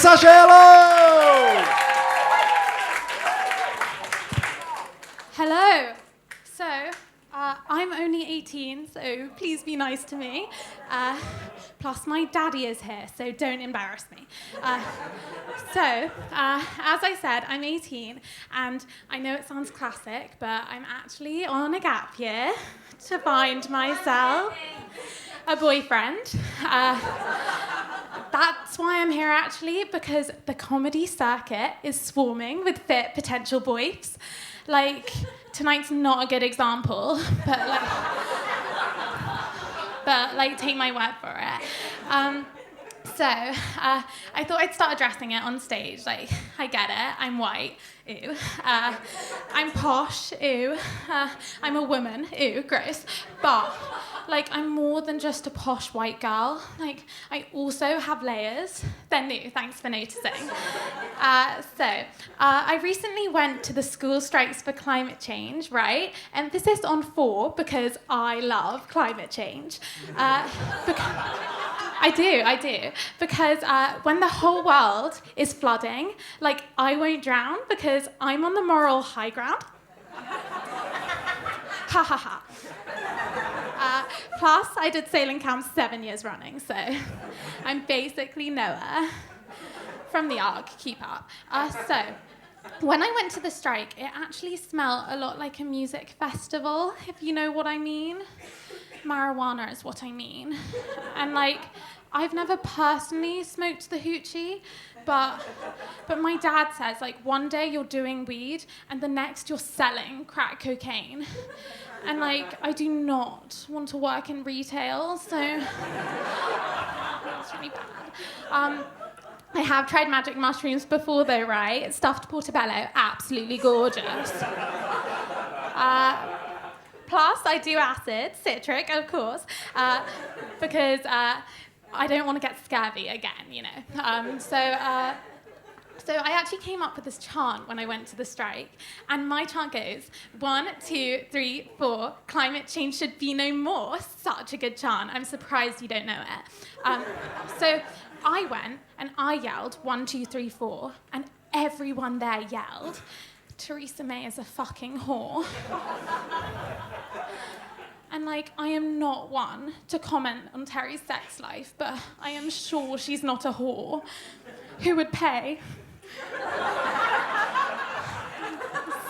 Sascha LO! Hello. So, I'm only 18, so please be nice to me. Plus, my daddy is here, so don't embarrass me. As I said, I'm 18, and I know it sounds classic, but I'm actually on a gap year to find myself a boyfriend. That's why I'm here, actually, because the comedy circuit is swarming with fit potential boys. Like, tonight's not a good example, but take my word for it. I thought I'd start addressing it on stage. Like, I get it, I'm white, ew. I'm posh, ew. I'm a woman, ew, gross. But, I'm more than just a posh white girl. I also have layers. They're new, thanks for noticing. I recently went to the School Strikes for Climate Change, right? Emphasis on 4, because I love climate change. I do. Because when the whole world is flooding, I won't drown because I'm on the moral high ground. Ha ha ha. Plus, I did sailing camp 7 years running, so I'm basically Noah from the Ark. Keep up. When I went to the strike, it actually smelled a lot like a music festival, if you know what I mean. Marijuana is what I mean. And I've never personally smoked the hoochie, but my dad says one day you're doing weed and the next you're selling crack cocaine. And I do not want to work in retail, so that's really bad. I have tried magic mushrooms before though, right? Stuffed portobello, absolutely gorgeous. Plus, I do acid, citric, of course, because I don't want to get scurvy again, you know. So I actually came up with this chant when I went to the strike, and my chant goes, 1, 2, 3, 4, climate change should be no more. Such a good chant. I'm surprised you don't know it. So I went and I yelled 1, 2, 3, 4, and everyone there yelled, Theresa May is a fucking whore. And I am not one to comment on Terry's sex life, but I am sure she's not a whore. Who would pay?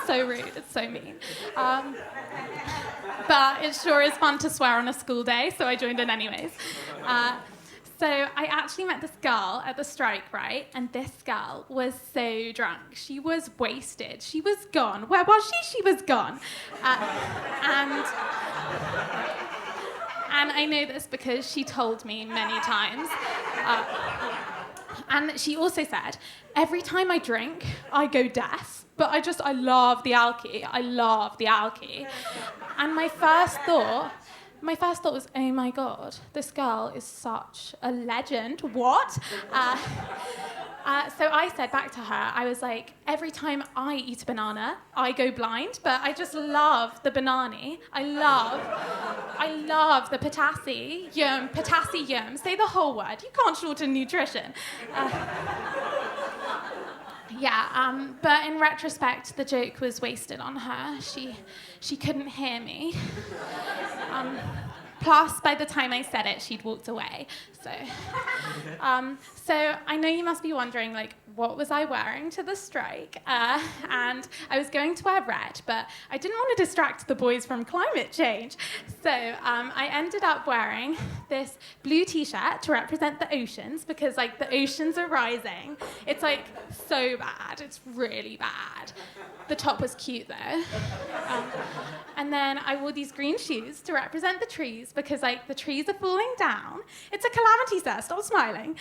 So rude, it's so mean. But it sure is fun to swear on a school day, so I joined in anyways. So I actually met this girl at the strike, right? And this girl was so drunk. She was wasted. She was gone. Where was she? She was gone. And I know this because she told me many times. And she also said, every time I drink, I go deaf. But I love the alky. I love the alky. And my first thought was, oh my God, this girl is such a legend. What? So I said back to her, I was like, every time I eat a banana, I go blind, but I just love the banana. I love the potassium. Say the whole word. You can't shorten nutrition. But in retrospect, the joke was wasted on her. She couldn't hear me. Plus, by the time I said it, she'd walked away. So I know you must be wondering, what was I wearing to the strike? And I was going to wear red, but I didn't want to distract the boys from climate change. So I ended up wearing this blue t-shirt to represent the oceans, because the oceans are rising. It's so bad. It's really bad. The top was cute though. And then I wore these green shoes to represent the trees, because the trees are falling down. It's a calamity, sir, stop smiling.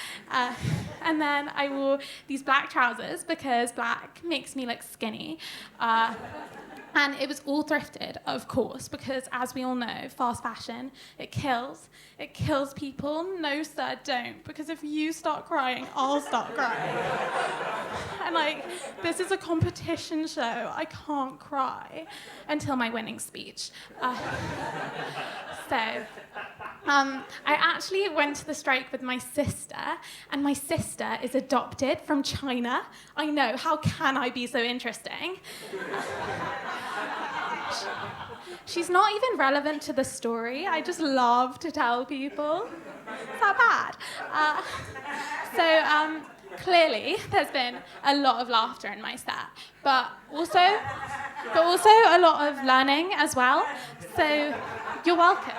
And then I wore these black trousers because black makes me look skinny. And it was all thrifted, of course, because as we all know, fast fashion, it kills. It kills people. No, sir, don't. Because if you start crying, I'll start crying. And this is a competition show. I can't cry until my winning speech. So I actually went to the strike with my sister, and my sister is adopted from China. I know, how can I be so interesting? She's not even relevant to the story. I just love to tell people. Is that bad? Clearly, there's been a lot of laughter in my set, but also a lot of learning as well. So you're welcome.